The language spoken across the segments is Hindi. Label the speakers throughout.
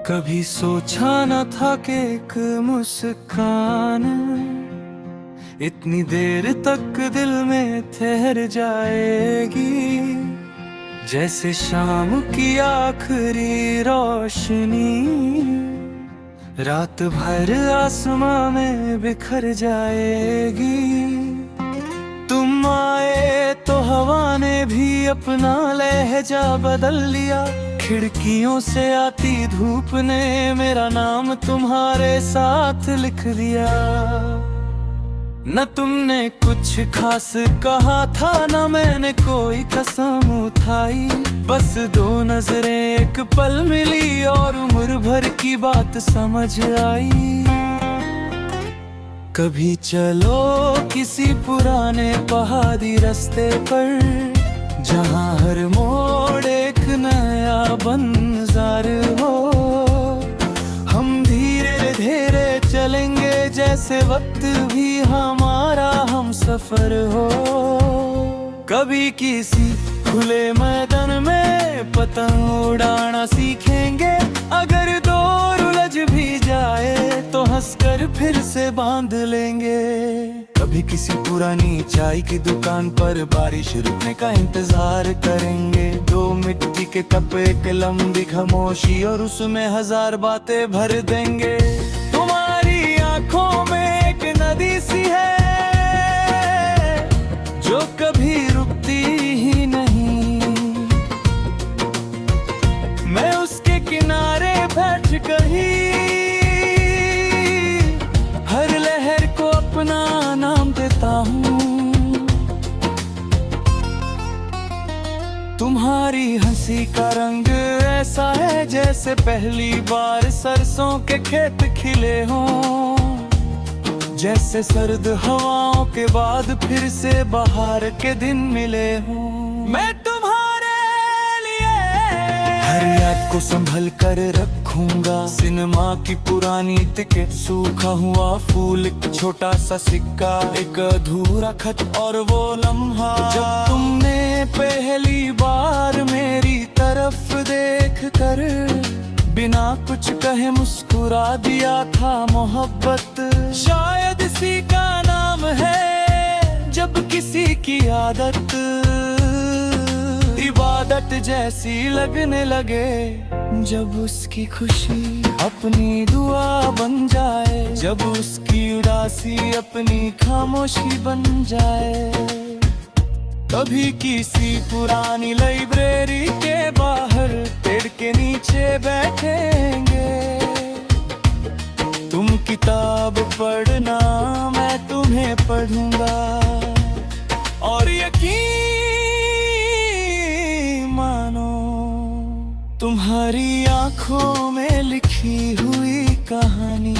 Speaker 1: कभी सोचा न था कि एक मुस्कान इतनी देर तक दिल में ठहर जाएगी, जैसे शाम की आखिरी रोशनी रात भर आसमां में बिखर जाएगी। तुम आए तो हवा ने भी अपना लहजा बदल लिया, खिड़कियों से आती धूप ने मेरा नाम तुम्हारे साथ लिख दिया। न तुमने कुछ खास कहा था, न मैंने कोई कसम उठाई, बस दो नजरें एक पल मिली और उम्र भर की बात समझ आई। कभी चलो किसी पुराने पहाड़ी रास्ते पर, जहाँ हर मोड़ एक नया बंजार हो। हम धीरे धीरे चलेंगे जैसे वक्त भी हमारा हम सफर हो। कभी किसी खुले मैदान में पतंग उड़ाना सीखेंगे, अगर दौर उलझ भी जाए तो हंसकर फिर से बांध लेंगे। कभी किसी पुरानी चाय की दुकान पर बारिश रुकने का इंतजार करेंगे, दो मिट्टी के कप एक लंबी खामोशी और उसमें हजार बातें भर देंगे। तुम्हारी आंखों में एक नदी सी है जो कभी रुकती ही नहीं, मैं उसके किनारे बैठ कर ही हर लहर को अपना नाम देता हूँ। तुम्हारी हंसी का रंग ऐसा है जैसे पहली बार सरसों के खेत खिले हों, जैसे सर्द हवाओं के बाद फिर से बाहर के दिन मिले हों। मैं तुम्हारे लिए हर याद को संभल कर रखूंगा, सिनेमा की पुरानी टिकट, सूखा हुआ फूल, एक छोटा सा सिक्का, एक अधूरा खत और वो लम्हा जब तुमने पहली बार मेरी तरफ देख कर बिना कुछ कहे मुस्कुरा दिया था। मोहब्बत शायद इसी का नाम है, जब किसी की आदत इबादत जैसी लगने लगे, जब उसकी खुशी अपनी दुआ बन जाए, जब उसकी उदासी अपनी खामोशी बन जाए। कभी किसी पुरानी लाइब्रेरी के बाहर पेड़ के नीचे बैठेंगे, तुम किताब पढ़ना मैं तुम्हें पढ़ूंगा, और यकीन मानो तुम्हारी आंखों में लिखी हुई कहानी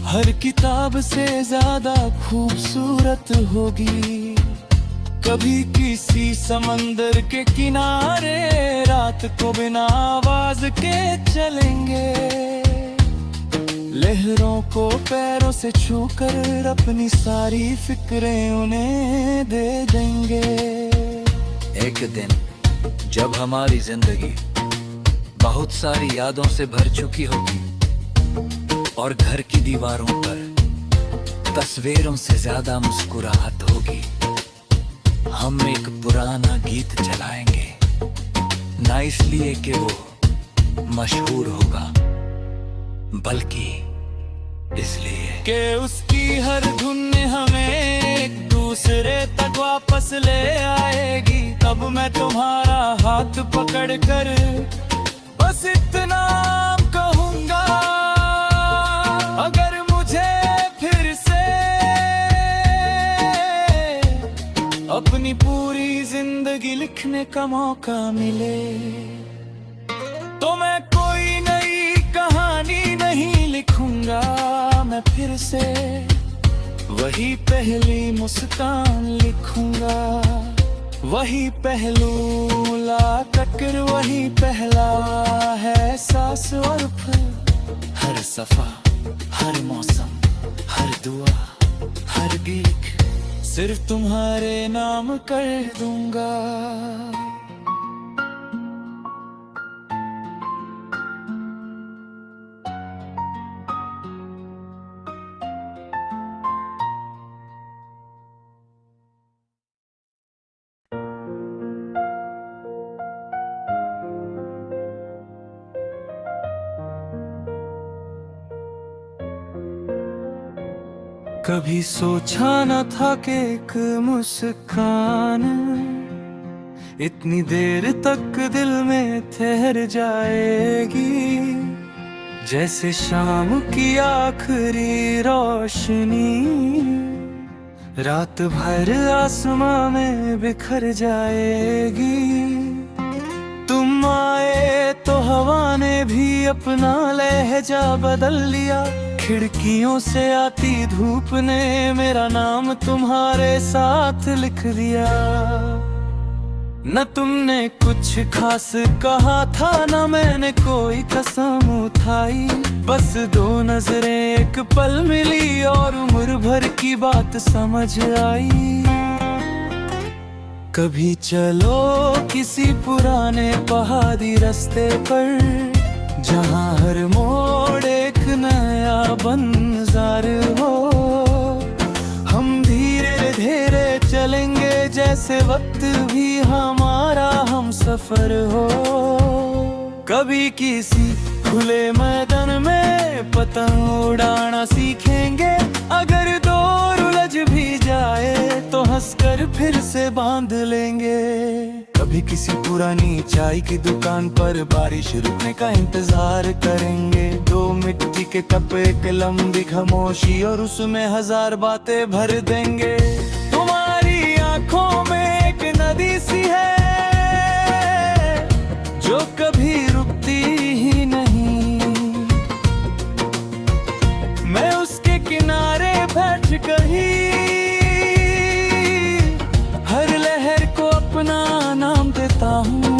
Speaker 1: हर किताब से ज्यादा खूबसूरत होगी। कभी किसी समंदर के किनारे रात को बिना आवाज के चलेंगे, लहरों को पैरों से छूकर अपनी सारी फिक्रें उन्हें दे देंगे।
Speaker 2: एक दिन जब हमारी जिंदगी बहुत सारी यादों से भर चुकी होगी और घर की दीवारों पर तस्वीरों से ज्यादा मुस्कुराहट होगी, हम एक पुराना गीत चलाएंगे, ना इसलिए कि वो मशहूर होगा, बल्कि इसलिए
Speaker 1: कि उसकी हर धुन हमें एक दूसरे तक वापस ले आएगी। तब मैं तुम्हारा हाथ पकड़ कर बस इतना कहूँगा, अगर मुझे फिर से अपनी पूरी जिंदगी लिखने का मौका मिले, तो मैं कोई नई कहानी नहीं लिखूंगा, मैं फिर से वही पहली मुस्कान लिखूंगा, वही पहलू मुलाकात, वही पहला है सांस और फल, हर सफा, हर मौसम, हर दुआ, हर गीत सिर्फ तुम्हारे नाम कर दूंगा। कभी सोचा न था कि एक मुस्कान इतनी देर तक दिल में ठहर जाएगी, जैसे शाम की आखिरी रोशनी रात भर आसमां में बिखर जाएगी। तुम आए तो हवा ने भी अपना लहजा बदल लिया, खिड़कियों से आती धूप ने मेरा नाम तुम्हारे साथ लिख दिया। न तुमने कुछ खास कहा था, न मैंने कोई कसम उठाई, बस दो नजरें एक पल मिली और उम्र भर की बात समझ आई। कभी चलो किसी पुराने पहाड़ी रास्ते पर, जहाँ हर मोड़ एक नया बंजार हो। हम धीरे धीरे चलेंगे जैसे वक्त भी हमारा हम सफर हो। कभी किसी खुले मैदान में पतंग उड़ाना सीखेंगे, अगर दौर उलझ भी जाए तो हंसकर फिर से बांध लेंगे। कभी किसी पुरानी चाय की दुकान पर बारिश रुकने का इंतजार करेंगे, दो मिट्टी के कप एक लंबी खामोशी और उसमें हजार बातें भर देंगे। तुम्हारी आंखों में एक नदी सी है जो कभी रुकती ही नहीं, मैं उसके किनारे बैठ कहीं हर लहर को अपना नाम देता हूँ।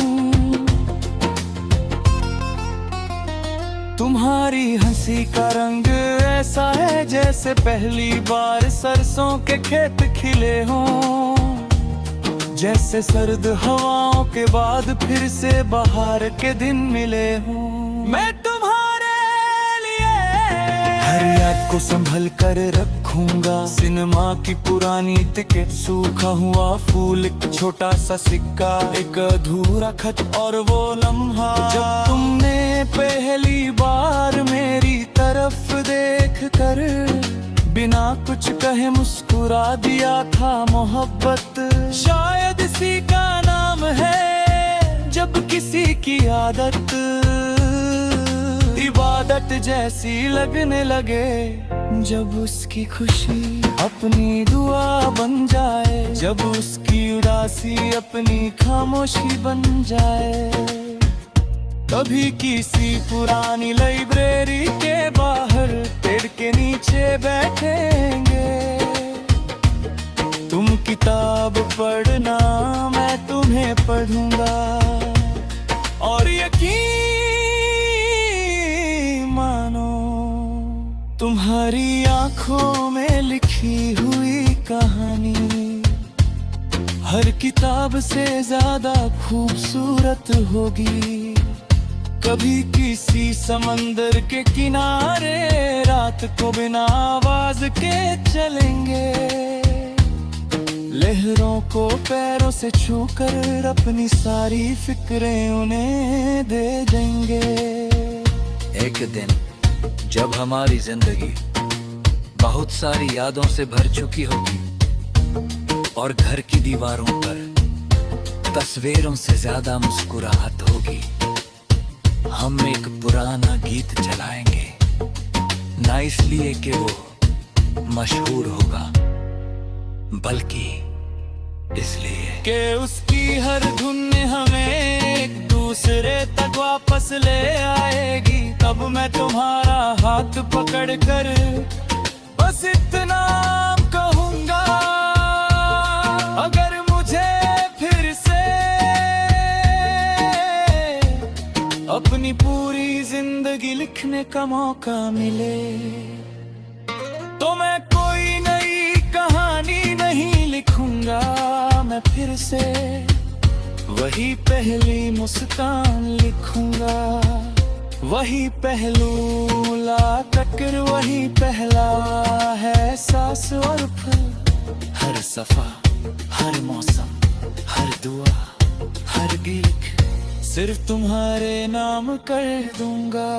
Speaker 1: तुम्हारी हंसी का रंग ऐसा है जैसे पहली बार सरसों के खेत खिले हों, जैसे सर्द हवाओं के बाद फिर से बाहर के दिन मिले हों। मैं तुम्हारे लिए हर याद को संभल कर रखूंगा, सिनेमा की पुरानी टिकट, सूखा हुआ फूल, एक छोटा सा सिक्का, एक अधूरा खत और वो लम्हा जब तुमने पहली बार मेरी तरफ देख कर बिना कुछ कहे मुस्कुरा दिया था। मोहब्बत शायद इसी का नाम है, जब किसी की आदत इबादत जैसी लगने लगे, जब उसकी खुशी अपनी दुआ बन जाए, जब उसकी उदासी अपनी खामोशी बन जाए। कभी किसी पुरानी लाइब्रेरी के बाहर पेड़ के नीचे बैठेंगे, तुम किताब पढ़ना मैं तुम्हें पढ़ूंगा, और यकीन मानो तुम्हारी आंखों में लिखी हुई कहानी हर किताब से ज्यादा खूबसूरत होगी। कभी किसी समंदर के किनारे रात को बिना आवाज के चलेंगे, लहरों को पैरों से छूकर अपनी सारी फिक्रें उन्हें दे देंगे।
Speaker 2: एक दिन जब हमारी जिंदगी बहुत सारी यादों से भर चुकी होगी और घर की दीवारों पर तस्वीरों से ज्यादा मुस्कुराहट होगी, हम एक पुराना गीत चलाएंगे, ना इसलिए कि वो मशहूर होगा, बल्कि इसलिए
Speaker 1: कि उसकी हर धुन हमें एक दूसरे तक वापस ले आएगी। तब मैं तुम्हारा हाथ पकड़ कर बस इतना कहूँगा, अगर मुझे फिर से अपनी पूरी जिंदगी लिखने का मौका मिले, तो मैं कोई नई कहानी नहीं लिखूंगा, मैं फिर से वही पहली मुस्कान लिखूंगा, वही पहलू मुलाकात, वही पहला है सांस और फल, हर सफा, हर मौसम, हर दुआ, हर गीत सिर्फ तुम्हारे नाम कर दूंगा।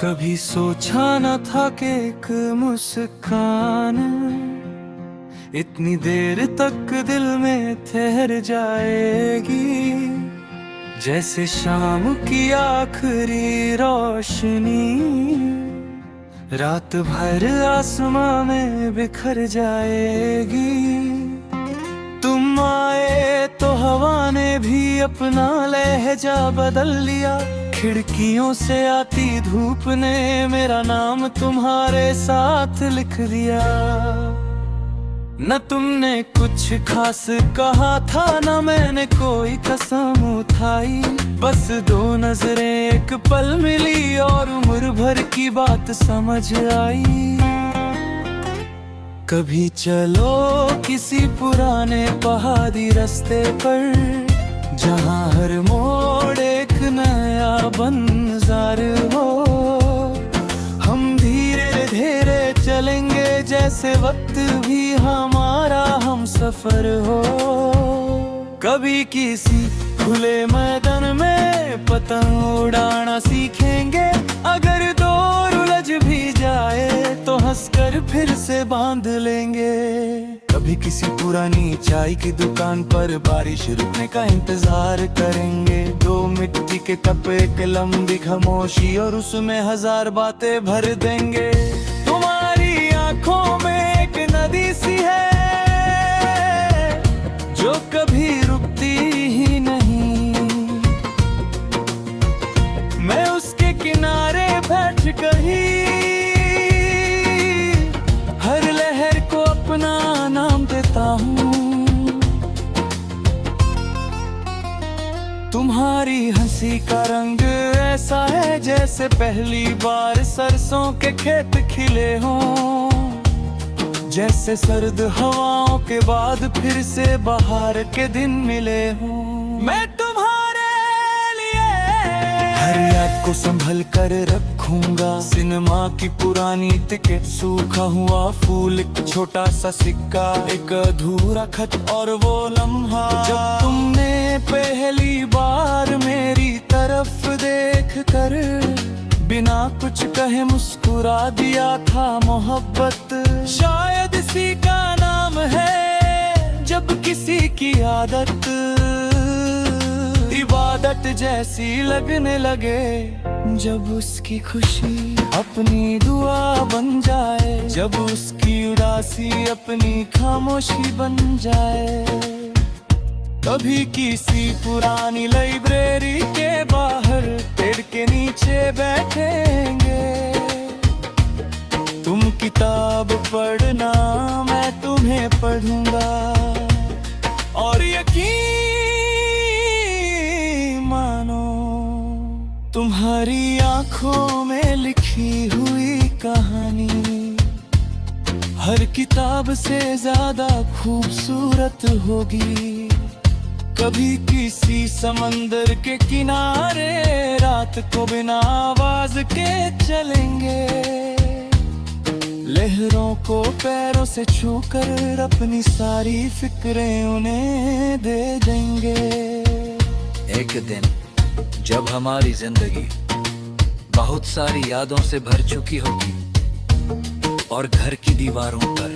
Speaker 1: कभी सोचा न था कि एक मुस्कान इतनी देर तक दिल में ठहर जाएगी, जैसे शाम की आखिरी रोशनी रात भर आसमां में बिखर जाएगी। तुम आए तो हवा ने भी अपना लहजा बदल लिया, खिड़कियों से आती धूप ने मेरा नाम तुम्हारे साथ लिख दिया। न तुमने कुछ खास कहा था, न मैंने कोई कसम उठाई, बस दो नजरें एक पल मिली और उम्र भर की बात समझ आई। कभी चलो किसी पुराने पहाड़ी रास्ते पर, जहाँ हर मोड़ एक नया बंजार हो। हम धीरे धीरे चलेंगे जैसे वक्त भी हमारा हम सफर हो। कभी किसी खुले मैदान में पतंग उड़ाना सीखेंगे, अगर दौर उलझ भी जाए तो हंसकर फिर से बांध लेंगे। कभी किसी पुरानी चाय की दुकान पर बारिश रुकने का इंतजार करेंगे, दो मिट्टी के कप एक लंबी खामोशी और उसमें हजार बातें भर देंगे। तुम्हारी आंखों में एक नदी सी है जो कभी रुकती ही नहीं, मैं उसके किनारे बैठ कहीं हर लहर को अपना नाम देता हूँ। तुम्हारी हंसी का रंग ऐसा है जैसे पहली बार सरसों के खेत खिले हों, जैसे सर्द हवाओं के बाद फिर से बाहर के दिन मिले हों। मैं तुम्हारे लिए हर याद को संभल कर रखूंगा, सिनेमा की पुरानी टिकट, सूखा हुआ फूल, एक छोटा सा सिक्का, एक अधूरा खत और वो लम्हा जब तुमने पहली बार मेरी तरफ देख कर बिना कुछ कहे मुस्कुरा दिया था। मोहब्बत शायद इसी का नाम है, जब किसी की आदत इबादत जैसी लगने लगे, जब उसकी खुशी अपनी दुआ बन जाए, जब उसकी उदासी अपनी खामोशी बन जाए। कभी किसी पुरानी लाइब्रेरी के बाहर पेड़ के नीचे बैठेंगे, तुम किताब पढ़ना मैं तुम्हें पढ़ूंगा, और यकीन मानो तुम्हारी आंखों में लिखी हुई कहानी हर किताब से ज्यादा खूबसूरत होगी। कभी किसी समंदर के किनारे रात को बिना आवाज के चलेंगे, लहरों को पैरों से छूकर अपनी सारी फिक्रें उन्हें दे देंगे।
Speaker 2: एक दिन जब हमारी जिंदगी बहुत सारी यादों से भर चुकी होगी और घर की दीवारों पर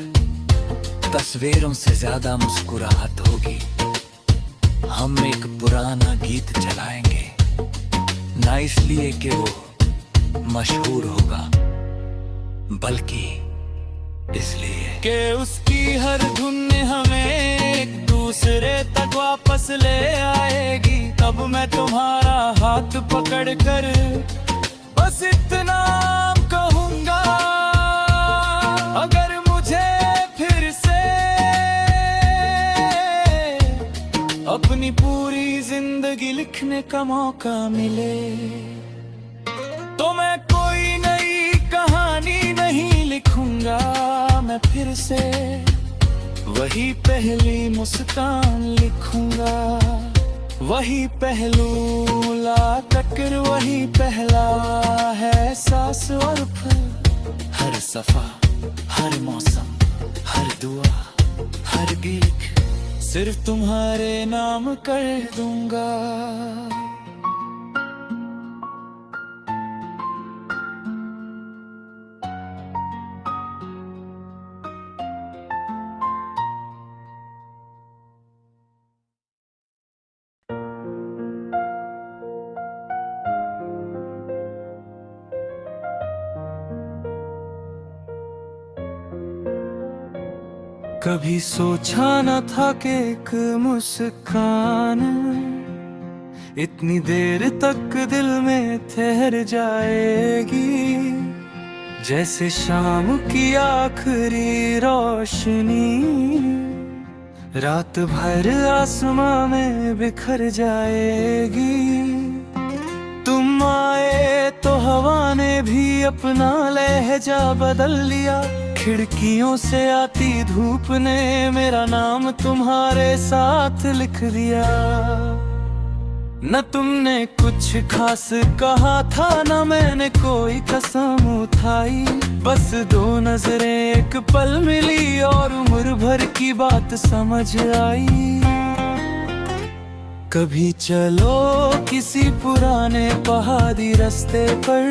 Speaker 2: तस्वीरों से ज्यादा मुस्कुराहट होगी, हम एक पुराना गीत चलाएंगे, ना इसलिए कि वो मशहूर होगा, बल्कि इसलिए
Speaker 1: कि उसकी हर धुन हमें एक दूसरे तक वापस ले आएगी। तब मैं तुम्हारा हाथ पकड़ कर बस इतना कहूँगा, अगर मुझे फिर से अपनी पूरी जिंदगी लिखने का मौका मिले, तो मैं कोई नई कहानी नहीं लिखूंगा, मैं फिर से वही पहली मुस्कान लिखूंगा, वही पहलू मुलाकात, वही पहला है सांस और फल, हर सफा, हर मौसम, हर दुआ, हर गीत सिर्फ तुम्हारे नाम कर दूंगा। कभी सोचा न था कि एक मुस्कान इतनी देर तक दिल में ठहर जाएगी, जैसे शाम की आखिरी रोशनी रात भर आसमां में बिखर जाएगी। तुम आए तो हवा ने भी अपना लहजा बदल लिया, खिड़कियों से आती धूप ने मेरा नाम तुम्हारे साथ लिख दिया। न तुमने कुछ खास कहा था, न मैंने कोई कसम उठाई, बस दो नजरें एक पल मिली और उम्र भर की बात समझ आई। कभी चलो किसी पुराने पहाड़ी रास्ते पर,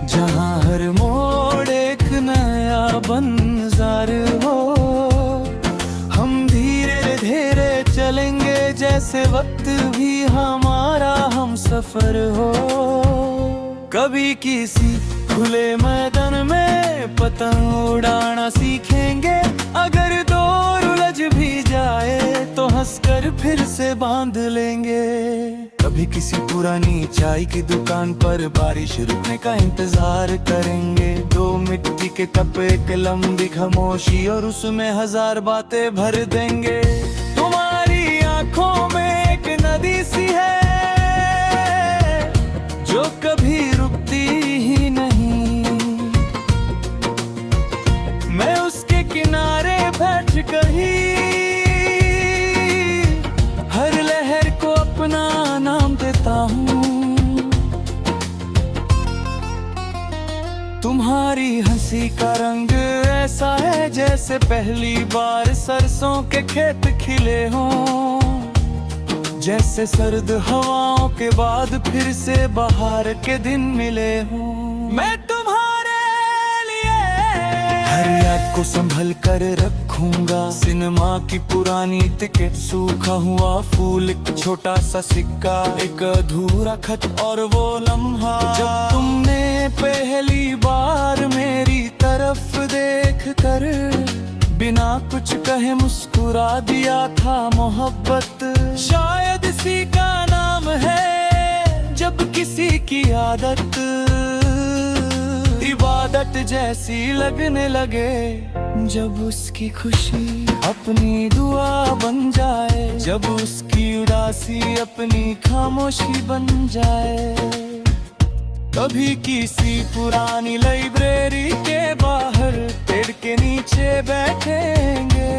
Speaker 1: जहाँ हर मोड़ एक नया बंजार हो। हम धीरे धीरे चलेंगे जैसे वक्त भी हमारा हम सफर हो। कभी किसी खुले मैदान में पतंग उड़ाना सीखेंगे, अगर दौर उलझ भी जाए तो हंसकर फिर से बांध लेंगे। कभी किसी पुरानी चाय की दुकान पर बारिश रुकने का इंतजार करेंगे, दो मिट्टी के कप एक लंबी खामोशी और उसमें हजार बातें भर देंगे। तुम्हारी आंखों में एक नदी सी है जो कभी रुकती ही नहीं, मैं उसके किनारे बैठ कर ही हर लहर को अपना नाम देता हूँ। तुम्हारी हंसी का रंग ऐसा है जैसे पहली बार सरसों के खेत खिले हों, जैसे सर्द हवाओं के बाद फिर से बाहर के दिन मिले हों। मैं तुम्हारे लिए हर याद को संभल कर रखूंगा, सिनेमा की पुरानी टिकट, सूखा हुआ फूल, एक छोटा सा सिक्का, एक अधूरा खत और वो लम्हा जब तुमने पहली बार मेरी तरफ देख कर बिना कुछ कहे मुस्कुरा दिया था। मोहब्बत शायद इसी का नाम है, जब किसी की आदत इबादत जैसी लगने लगे, जब उसकी खुशी अपनी दुआ बन जाए, जब उसकी उदासी अपनी खामोशी बन जाए। कभी किसी पुरानी लाइब्रेरी के बाहर पेड़ के नीचे बैठेंगे,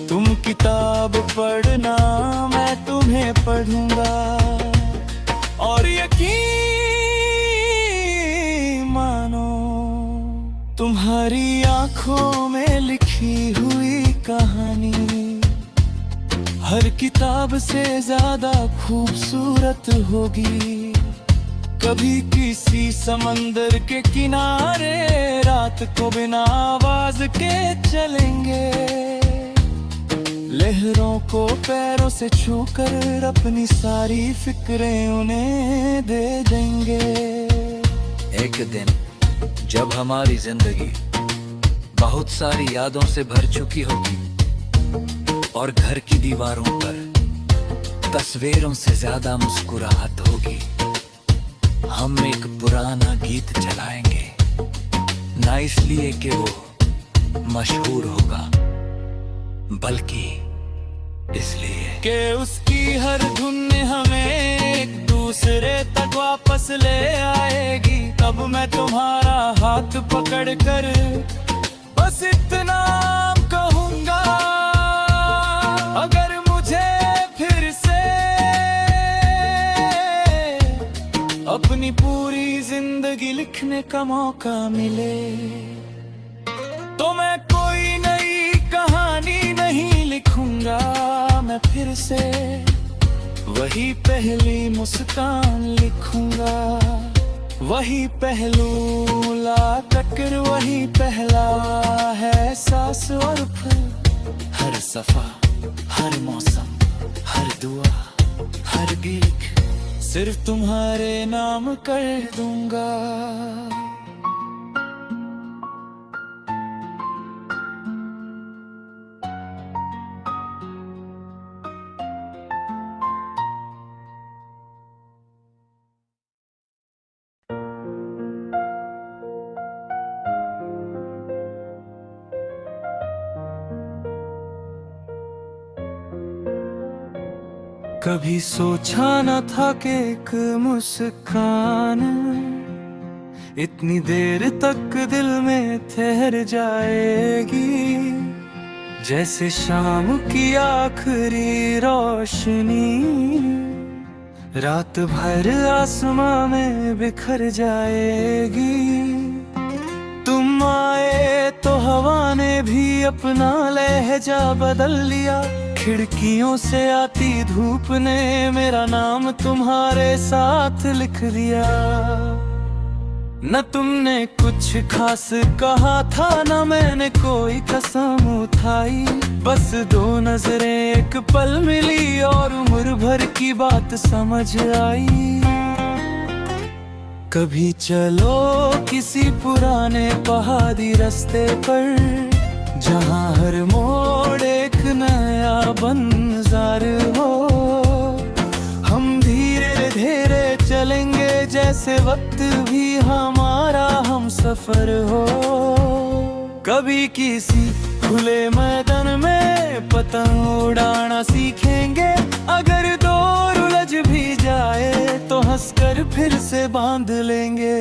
Speaker 1: तुम किताब पढ़ना मैं तुम्हें पढ़ूंगा, और यकीन मानो तुम्हारी आंखों में लिखी हुई कहानी हर किताब से ज्यादा खूबसूरत होगी। कभी किसी समंदर के किनारे रात को बिना आवाज के चलेंगे, लहरों को पैरों से छूकर अपनी सारी फिक्रें उन्हें दे देंगे।
Speaker 2: एक दिन जब हमारी जिंदगी बहुत सारी यादों से भर चुकी होगी और घर की दीवारों पर तस्वीरों से ज्यादा मुस्कुराहट होगी, हम एक पुराना गीत चलाएंगे, ना इसलिए कि वो मशहूर होगा, बल्कि इसलिए
Speaker 1: कि उसकी हर धुन हमें एक दूसरे तक वापस ले आएगी। तब मैं तुम्हारा हाथ पकड़ कर बस इतना कहूँगा, अगर मुझे फिर से अपनी पूरी जिंदगी लिखने का मौका मिले, तो मैं कोई नई कहानी नहीं लिखूंगा, मैं फिर से वही पहली मुस्कान लिखूंगा, वही पहलू मुलाकात, वही पहला है सांस और फिर हर सफा, हर मौसम, हर दुआ, हर गीत सिर्फ तुम्हारे नाम कर दूंगा। कभी सोचा न था कि एक मुस्कान इतनी देर तक दिल में ठहर जाएगी, जैसे शाम की आखिरी रोशनी रात भर आसमां में बिखर जाएगी। तुम आए तो हवा ने भी अपना लहजा बदल लिया, खिड़कियों से आती धूप ने मेरा नाम तुम्हारे साथ लिख दिया। न तुमने कुछ खास कहा था, न मैंने कोई कसम उठाई, बस दो नजरें एक पल मिली और उम्र भर की बात समझ आई। कभी चलो किसी पुराने पहाड़ी रास्ते पर, जहाँ हर मोड़ एक नया बंजार हो। हम धीरे धीरे चलेंगे जैसे वक्त भी हमारा हम सफर हो। कभी किसी खुले मैदान में पतंग उड़ाना सीखेंगे, अगर दौर उलझ भी जाए तो हंसकर फिर से बांध लेंगे।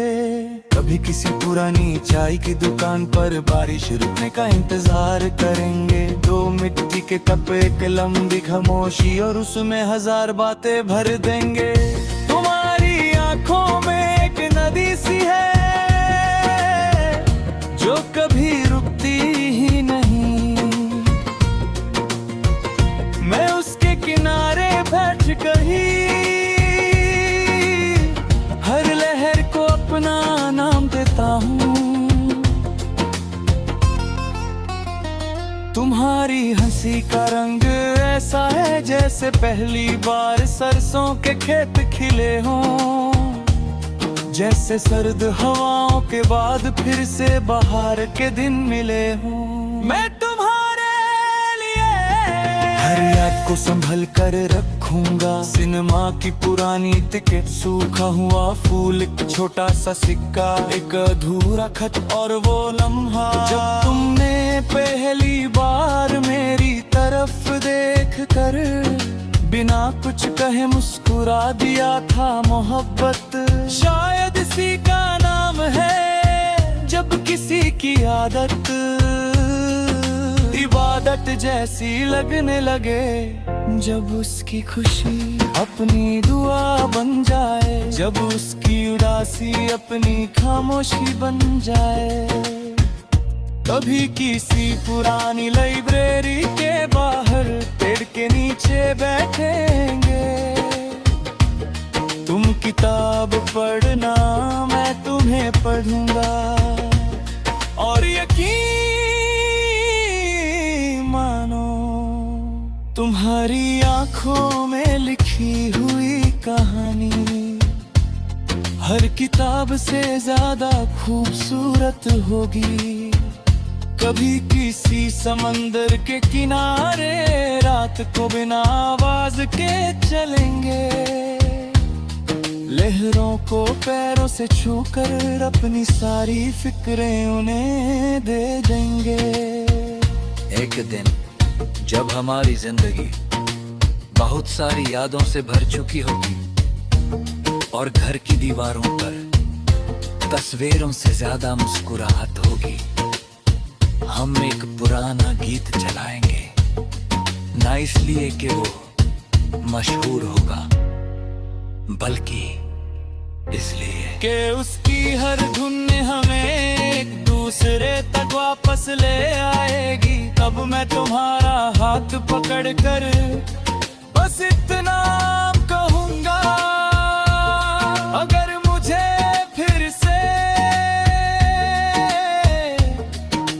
Speaker 1: कभी किसी पुरानी चाय की दुकान पर बारिश रुकने का इंतजार करेंगे, दो मिट्टी के कप एक लंबी खामोशी और उसमें हजार बातें भर देंगे। तुम्हारी आंखों में एक नदी सी है जो कभी रुकती ही नहीं, मैं उसके किनारे बैठ कर ही हर लहर को अपना नाम देता हूँ। तुम्हारी हंसी का रंग ऐसा है जैसे पहली बार सरसों के खेत खिले हों, जैसे सर्द हवाओं के बाद फिर से बाहर के दिन मिले हों। मैं तुम्हारे लिए हर याद को संभल कर रखूंगा, सिनेमा की पुरानी टिकट, सूखा हुआ फूल, एक छोटा सा सिक्का, एक अधूरा खत और वो लम्हा जब तुमने पहली बार मेरी तरफ देख कर बिना कुछ कहे मुस्कुरा दिया था। मोहब्बत शायद इसी का नाम है, जब किसी की आदत इबादत जैसी लगने लगे, जब उसकी खुशी अपनी दुआ बन जाए, जब उसकी उदासी अपनी खामोशी बन जाए। कभी किसी पुरानी लाइब्रेरी के बाहर पेड़ के नीचे बैठेंगे, तुम किताब पढ़ना मैं तुम्हें पढ़ूंगा, और यकीन मानो तुम्हारी आंखों में लिखी हुई कहानी हर किताब से ज्यादा खूबसूरत होगी। कभी किसी समंदर के किनारे रात को बिना आवाज के चलेंगे, लहरों को पैरों से छूकर अपनी सारी फिक्रें उन्हें दे देंगे।
Speaker 2: एक दिन जब हमारी जिंदगी बहुत सारी यादों से भर चुकी होगी और घर की दीवारों पर तस्वीरों से ज्यादा मुस्कुराहट होगी, हम एक पुराना गीत चलाएंगे, ना इसलिए कि वो मशहूर होगा, बल्कि इसलिए
Speaker 1: कि उसकी हर धुन हमें एक दूसरे तक वापस ले आएगी। तब मैं तुम्हारा हाथ पकड़ कर बस इतना कहूँगा, अगर मुझे फिर से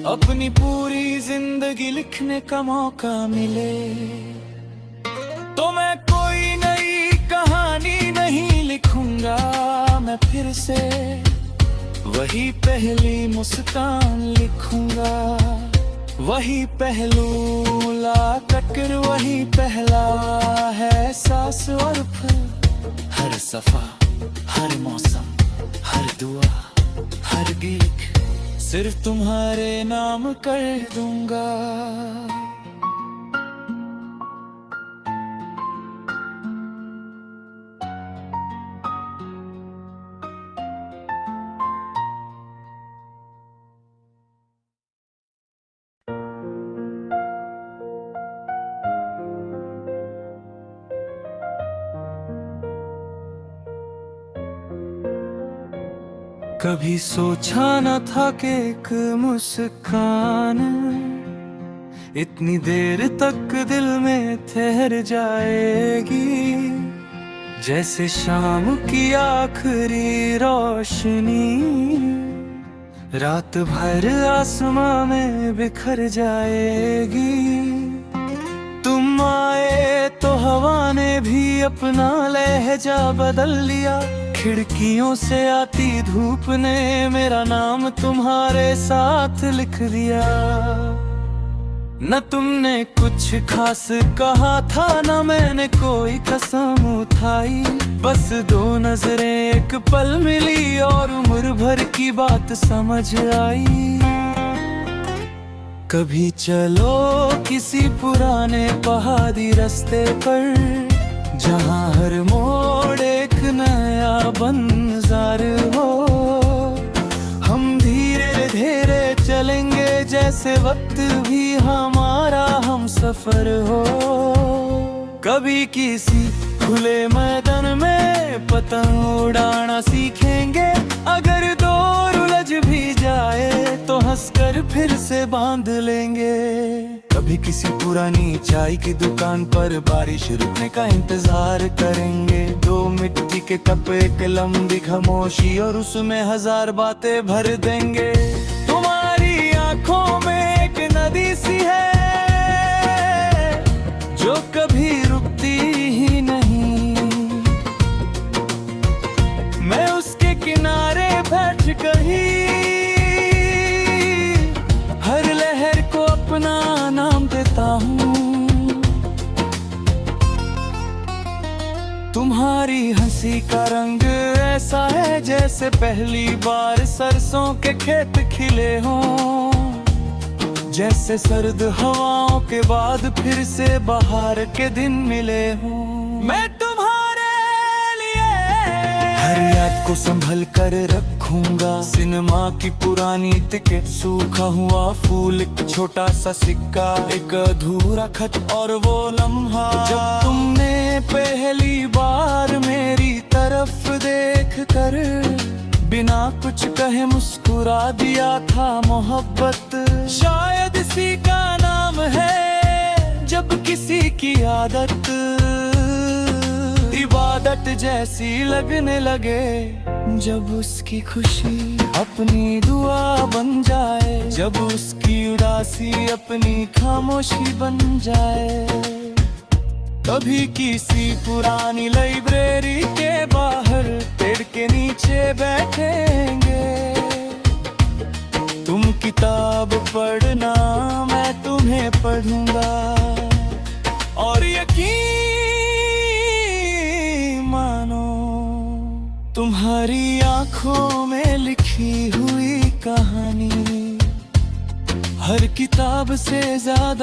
Speaker 1: अपनी पूरी जिंदगी लिखने का मौका मिले, तो मैं कोई नई कहानी नहीं लिखूंगा, मैं फिर से वही पहली मुस्कान लिखूंगा, वही पहलू मुलाकात, वही पहला है सांस और फल, हर सफा, हर मौसम, हर दुआ, हर गीत सिर्फ तुम्हारे नाम कर दूंगा। कभी सोचा न था कि एक मुस्कान इतनी देर तक दिल में ठहर जाएगी, जैसे शाम की आखिरी रोशनी रात भर आसमां में बिखर जाएगी। तुम आए तो हवा ने भी अपना लहजा बदल लिया, खिड़कियों से आती धूप ने मेरा नाम तुम्हारे साथ लिख दिया। न तुमने कुछ खास कहा था, न मैंने कोई कसम उठाई, बस दो नजरें एक पल मिली और उम्र भर की बात समझ आई। कभी चलो किसी पुराने पहाड़ी रास्ते पर, जहाँ हर मोड़ एक नया बंजार हो। हम धीरे धीरे चलेंगे जैसे वक्त भी हमारा हम सफर हो। कभी किसी खुले मैदान में पतंग उड़ाना सीखेंगे, अगर दौर उलझ भी जाए तो हंसकर फिर से बांध लेंगे। कभी किसी पुरानी चाय की दुकान पर बारिश रुकने का इंतजार करेंगे, दो मिट्टी के कप एक लंबी खामोशी और उसमें हजार बातें भर देंगे। तुम्हारी आंखों में एक नदी सी है जो कभी रुकती ही नहीं, मैं उसके किनारे बैठ कर ही हर लहर को अपना नाम देता हूँ। तुम्हारी हंसी का रंग ऐसा है जैसे पहली बार सरसों के खेत खिले हों, जैसे सर्द हवाओं के बाद फिर से बाहर के दिन मिले हों। मैं तुम्हारे लिए हर याद को संभल कर रखूंगा, सिनेमा की पुरानी टिकट, सूखा हुआ फूल, एक छोटा सा सिक्का, एक अधूरा खत और वो लम्हा जब तुमने पहली बार मेरी तरफ देख कर बिना कुछ कहे मुस्कुरा दिया था। मोहब्बत शायद इसी का नाम है, जब किसी की आदत इबादत जैसी लगने लगे, जब उसकी खुशी अपनी दुआ बन जाए, जब उसकी उदासी अपनी खामोशी बन जाए। कभी किसी पुरानी लाइब्रेरी के बाहर पेड़ के नीचे बैठेंगे, तुम किताब पढ़ना मैं तुम्हें पढ़ूंगा, और यकीन मानो तुम्हारी आंखों में लिखी हुई कहानी हर किताब से ज्यादा